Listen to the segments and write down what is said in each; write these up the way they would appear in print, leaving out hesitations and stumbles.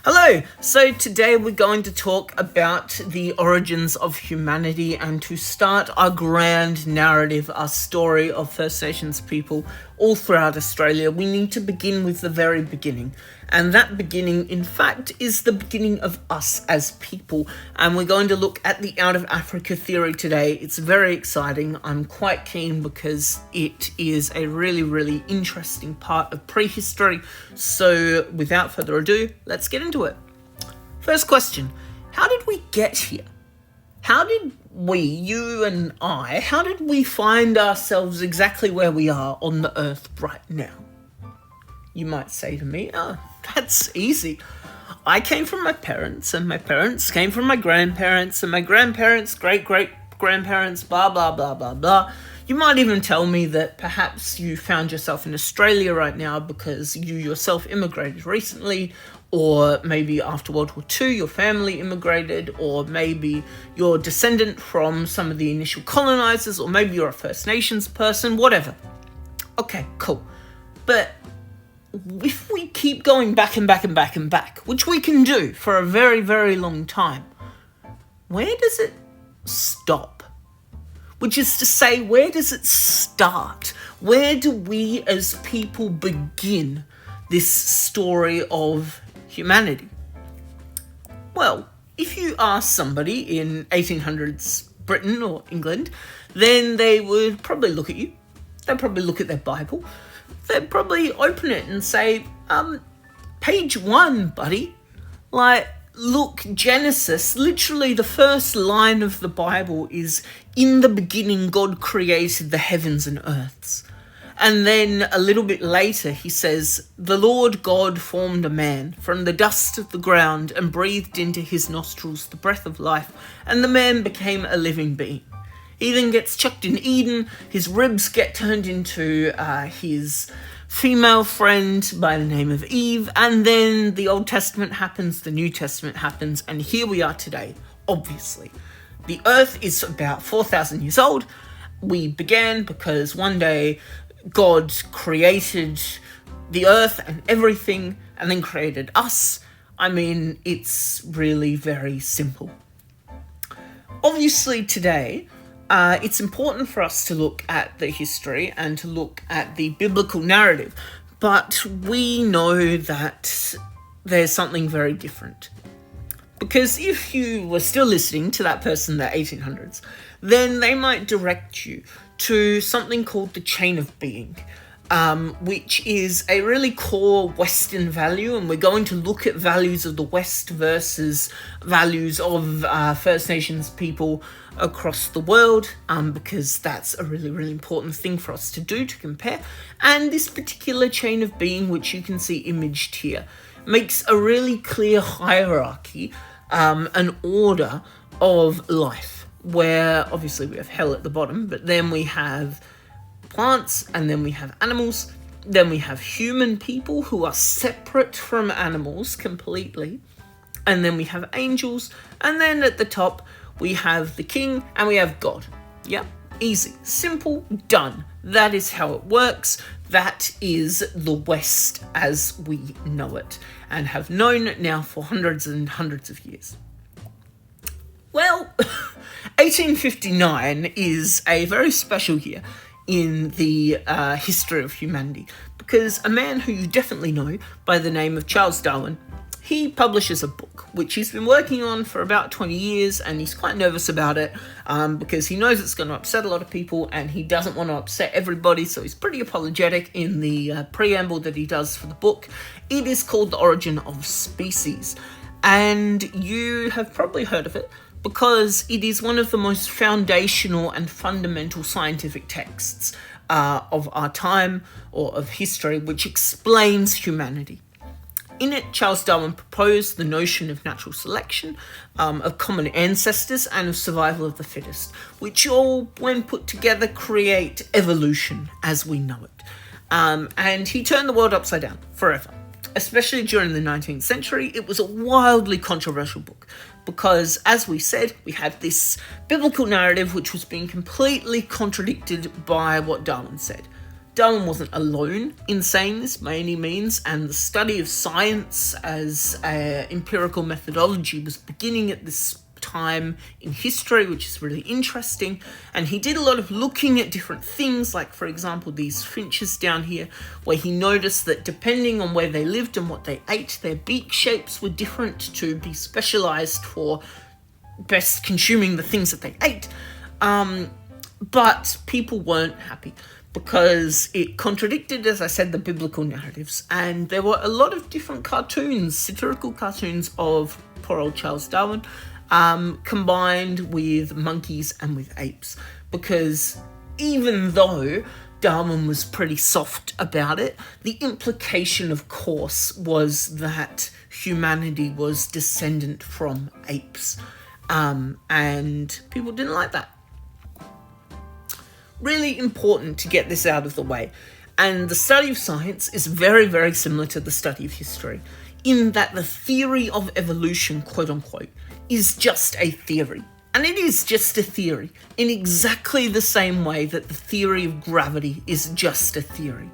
Hello! So today we're going to talk about the origins of humanity, and to start our grand narrative, our story of First Nations people all throughout Australia, we need to begin with the very beginning. And that beginning, in fact, is the beginning of us as people. And we're going to look at the Out of Africa theory today. It's very exciting. I'm quite keen because it is a really, really interesting part of prehistory. So without further ado, let's get into it. First question, how did we get here? How did we, you and I, how did we find ourselves exactly where we are on the earth right now? You might say to me, oh, that's easy. I came from my parents, and my parents came from my grandparents, and my grandparents, great-great-grandparents, blah, blah, blah, blah, blah. You might even tell me that perhaps you found yourself in Australia right now because you yourself immigrated recently, or maybe after World War II your family immigrated, or maybe you're a descendant from some of the initial colonizers, or maybe you're a First Nations person, whatever. Okay, cool. But if we keep going back and back and back and back, which we can do for a very, very long time, where does it stop? Which is to say, where does it start? Where do we as people begin this story of humanity? Well, if you ask somebody in 1800s Britain or England, then they would probably look at you. They'd probably look at their Bible. They'd probably open it and say, page 1, buddy. Like, look, Genesis, literally the first line of the Bible is, in the beginning God created the heavens and earths. And then a little bit later he says, the Lord God formed a man from the dust of the ground and breathed into his nostrils the breath of life, and the man became a living being. He then gets chucked in Eden, his ribs get turned into his female friend by the name of Eve, and then the Old Testament happens, the New Testament happens, and here we are today, obviously. The earth is about 4,000 years old. We began because one day God created the earth and everything, and then created us. I mean, it's really very simple. Obviously today, it's important for us to look at the history and to look at the biblical narrative, but we know that there's something very different. Because if you were still listening to that person in the 1800s, then they might direct you to something called the chain of being, which is a really core Western value, and we're going to look at values of the West versus values of First Nations people across the world, because that's a really, really important thing for us to do, to compare. And this particular chain of being, which you can see imaged here, makes a really clear hierarchy, an order of life, where obviously we have hell at the bottom, but then we have plants, and then we have animals, then we have human people who are separate from animals completely, and then we have angels, and then at the top we have the king, and we have God. Yep, easy, simple, done. That is how it works. That is the West as we know it, and have known it now for hundreds and hundreds of years. Well, 1859 is a very special year in the history of humanity, because a man who you definitely know by the name of Charles Darwin, he publishes a book which he's been working on for about 20 years, and he's quite nervous about it because he knows it's going to upset a lot of people, and he doesn't want to upset everybody, so he's pretty apologetic in the preamble that he does for the book. It is called The Origin of Species, and you have probably heard of it because it is one of the most foundational and fundamental scientific texts of our time, or of history, which explains humanity. In it, Charles Darwin proposed the notion of natural selection, of common ancestors, and of survival of the fittest, which all, when put together, create evolution as we know it. And he turned the world upside down forever. Especially during the 19th century, it was a wildly controversial book because, as we said, we had this biblical narrative which was being completely contradicted by what Darwin said. Darwin wasn't alone in saying this by any means, and the study of science as empirical methodology was beginning at this time in history, which is really interesting. And he did a lot of looking at different things, like, for example, these finches down here, where he noticed that depending on where they lived and what they ate, their beak shapes were different to be specialized for best consuming the things that they ate. But people weren't happy because it contradicted, as I said, the biblical narratives. And there were a lot of different cartoons, satirical cartoons of poor old Charles Darwin, combined with monkeys and with apes. Because even though Darwin was pretty soft about it, the implication, of course, was that humanity was descendant from apes. And people didn't like that. Really important to get this out of the way. And the study of science is very, very similar to the study of history, in that the theory of evolution, quote unquote, is just a theory. And it is just a theory, in exactly the same way that the theory of gravity is just a theory.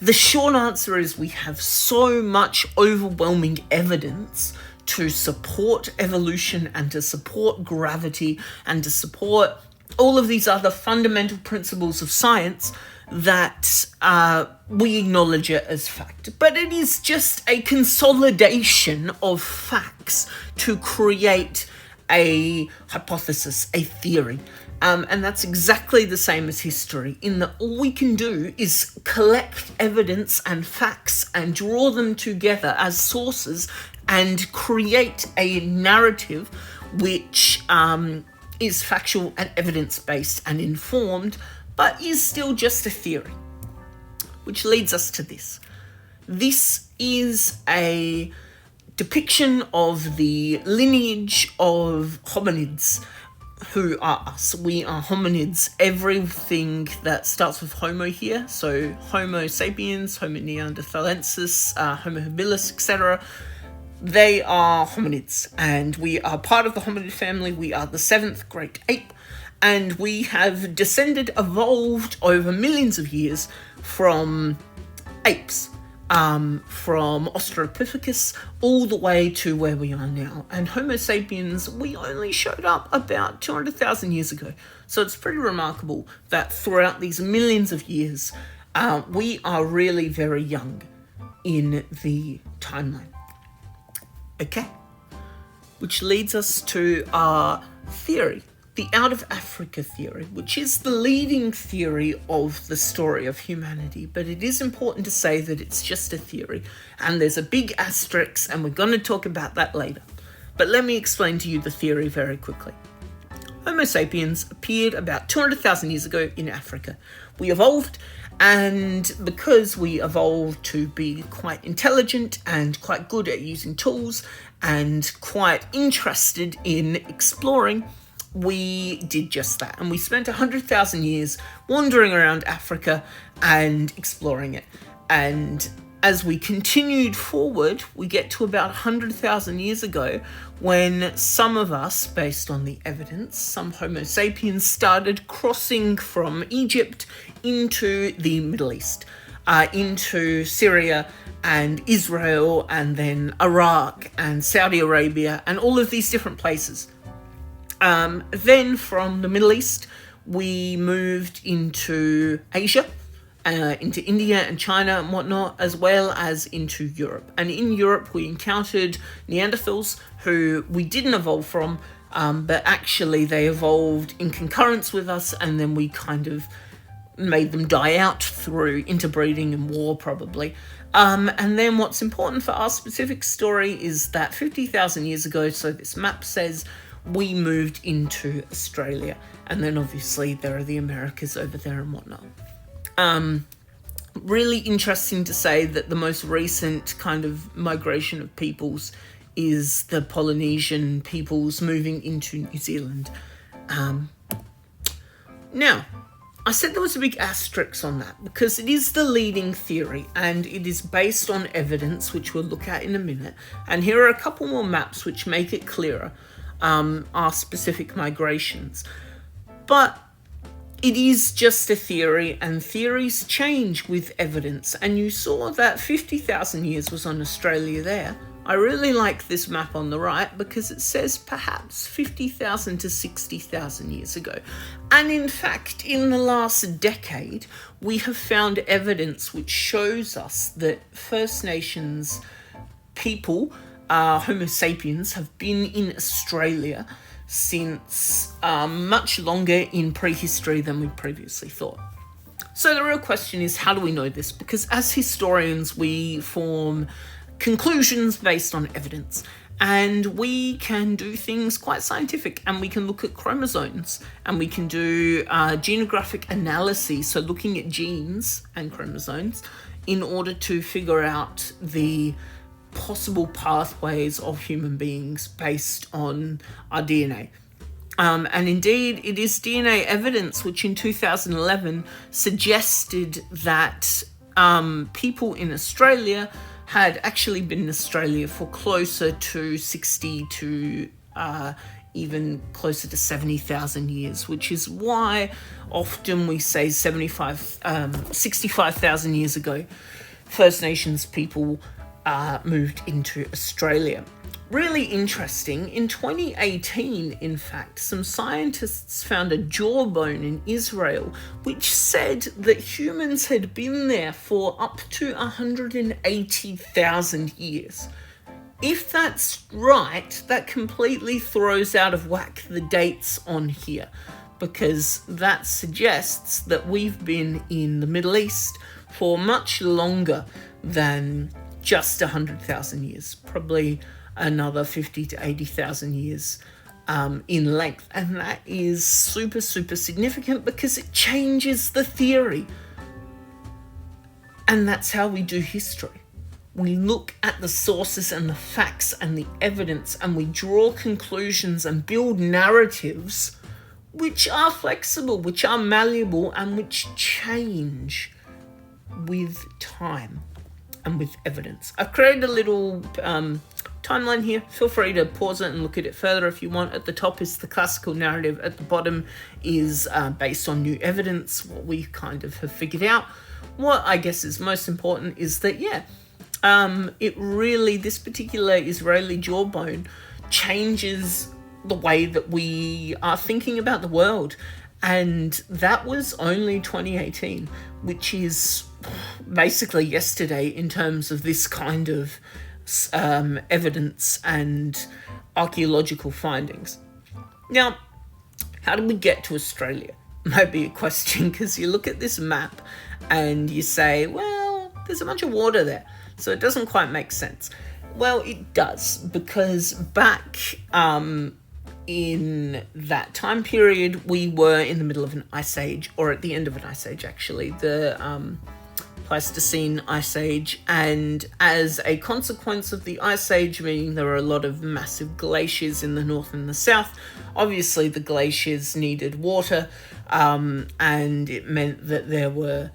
The short answer is we have so much overwhelming evidence to support evolution and to support gravity and to support all of these other fundamental principles of science that we acknowledge it as fact. But it is just a consolidation of facts to create a hypothesis, a theory. And that's exactly the same as history, in that all we can do is collect evidence and facts and draw them together as sources and create a narrative which is factual and evidence-based and informed, but is still just a theory. Which leads us to this. This is a depiction of the lineage of hominids who are us. We are hominids. Everything that starts with Homo here, so Homo sapiens, Homo neanderthalensis, Homo habilis, etc., they are hominids, and we are part of the hominid family. We are the seventh great ape, and we have evolved over millions of years from apes, from Australopithecus all the way to where we are now. And Homo sapiens, we only showed up about 200,000 years ago. So it's pretty remarkable that throughout these millions of years, we are really very young in the timeline. Okay, which leads us to our theory, the out of Africa theory, which is the leading theory of the story of humanity. But it is important to say that it's just a theory, and there's a big asterisk, and we're going to talk about that later. But let me explain to you the theory very quickly. Homo sapiens appeared about 200,000 years ago in Africa. We evolved, and because we evolved to be quite intelligent and quite good at using tools and quite interested in exploring, we did just that. And we spent 100,000 years wandering around Africa and exploring it. And as we continued forward, we get to about 100,000 years ago when some of us, based on the evidence, some Homo sapiens started crossing from Egypt into the Middle East, into Syria and Israel and then Iraq and Saudi Arabia and all of these different places. Then from the Middle East, we moved into Asia, into India and China and whatnot, as well as into Europe. And in Europe, we encountered Neanderthals who we didn't evolve from, but actually they evolved in concurrence with us, and then we kind of made them die out through interbreeding and war, probably. And then what's important for our specific story is that 50,000 years ago, so this map says, we moved into Australia. And then obviously there are the Americas over there and whatnot. Really interesting to say that the most recent kind of migration of peoples is the Polynesian peoples moving into New Zealand. Now, I said there was a big asterisk on that because it is the leading theory and it is based on evidence, which we'll look at in a minute. And here are a couple more maps which make it clearer, our specific migrations. But it is just a theory, and theories change with evidence. And you saw that 50,000 years was on Australia there. I really like this map on the right because it says perhaps 50,000 to 60,000 years ago. And in fact, in the last decade, we have found evidence which shows us that First Nations people, Homo sapiens, have been in Australia since much longer in prehistory than we previously thought. So the real question is, how do we know this? Because as historians, we form conclusions based on evidence, and we can do things quite scientific, and we can look at chromosomes, and we can do genographic analysis, so looking at genes and chromosomes in order to figure out the possible pathways of human beings based on our DNA. And indeed, it is DNA evidence which in 2011 suggested that people in Australia had actually been in Australia for closer to 60 to even closer to 70,000 years, which is why often we say 65,000 years ago, First Nations people moved into Australia. Really interesting, in 2018, in fact, some scientists found a jawbone in Israel which said that humans had been there for up to 180,000 years. If that's right, that completely throws out of whack the dates on here, because that suggests that we've been in the Middle East for much longer than just 100,000 years, probably another 50 to 80,000 years in length. And that is super, super significant because it changes the theory. And that's how we do history. We look at the sources and the facts and the evidence, and we draw conclusions and build narratives which are flexible, which are malleable, and which change with time and with evidence. I've created a little timeline here. Feel free to pause it and look at it further if you want. At the top is the classical narrative. At the bottom is based on new evidence, what we kind of have figured out. What I guess is most important is that, it really, this particular Israeli jawbone changes the way that we are thinking about the world. And that was only 2018, which is basically yesterday in terms of this kind of evidence and archaeological findings. Now, how did we get to Australia? Might be a question, because you look at this map and you say, well, there's a bunch of water there, so it doesn't quite make sense. Well, it does, because back in that time period, we were in the middle of an ice age, or at the end of an ice age, actually, the Pleistocene Ice Age. And as a consequence of the Ice Age, meaning there were a lot of massive glaciers in the north and the south, obviously the glaciers needed water, and it meant that there were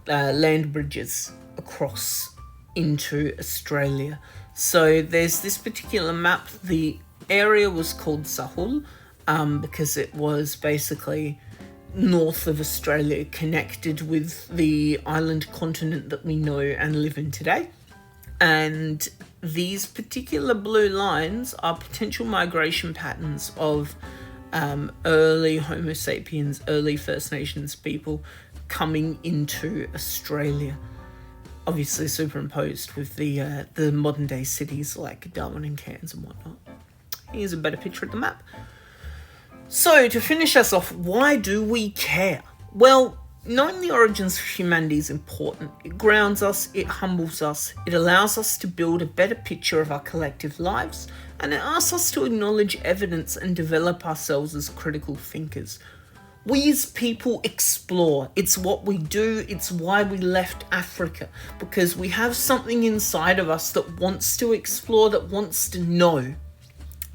land bridges across into Australia. So there's this particular map. The area was called Sahul because it was basically north of Australia, connected with the island continent that we know and live in today. And these particular blue lines are potential migration patterns of early Homo sapiens, early First Nations people coming into Australia, obviously superimposed with the modern day cities like Darwin and Cairns and whatnot. Here's a better picture of the map. So, to finish us off, why do we care? Well, knowing the origins of humanity is important. It grounds us, it humbles us, it allows us to build a better picture of our collective lives, and it asks us to acknowledge evidence and develop ourselves as critical thinkers. We as people explore. It's what we do. It's why we left Africa, because we have something inside of us that wants to explore, that wants to know.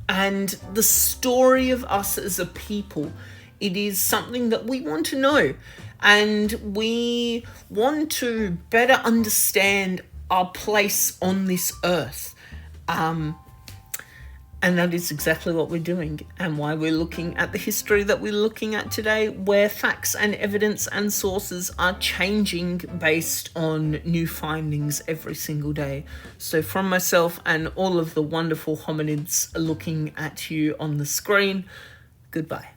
And the story of us as a people, it is something that we want to know, and we want to better understand our place on this earth. And And that is exactly what we're doing, and why we're looking at the history that we're looking at today, where facts and evidence and sources are changing based on new findings every single day. So from myself and all of the wonderful hominids looking at you on the screen, goodbye.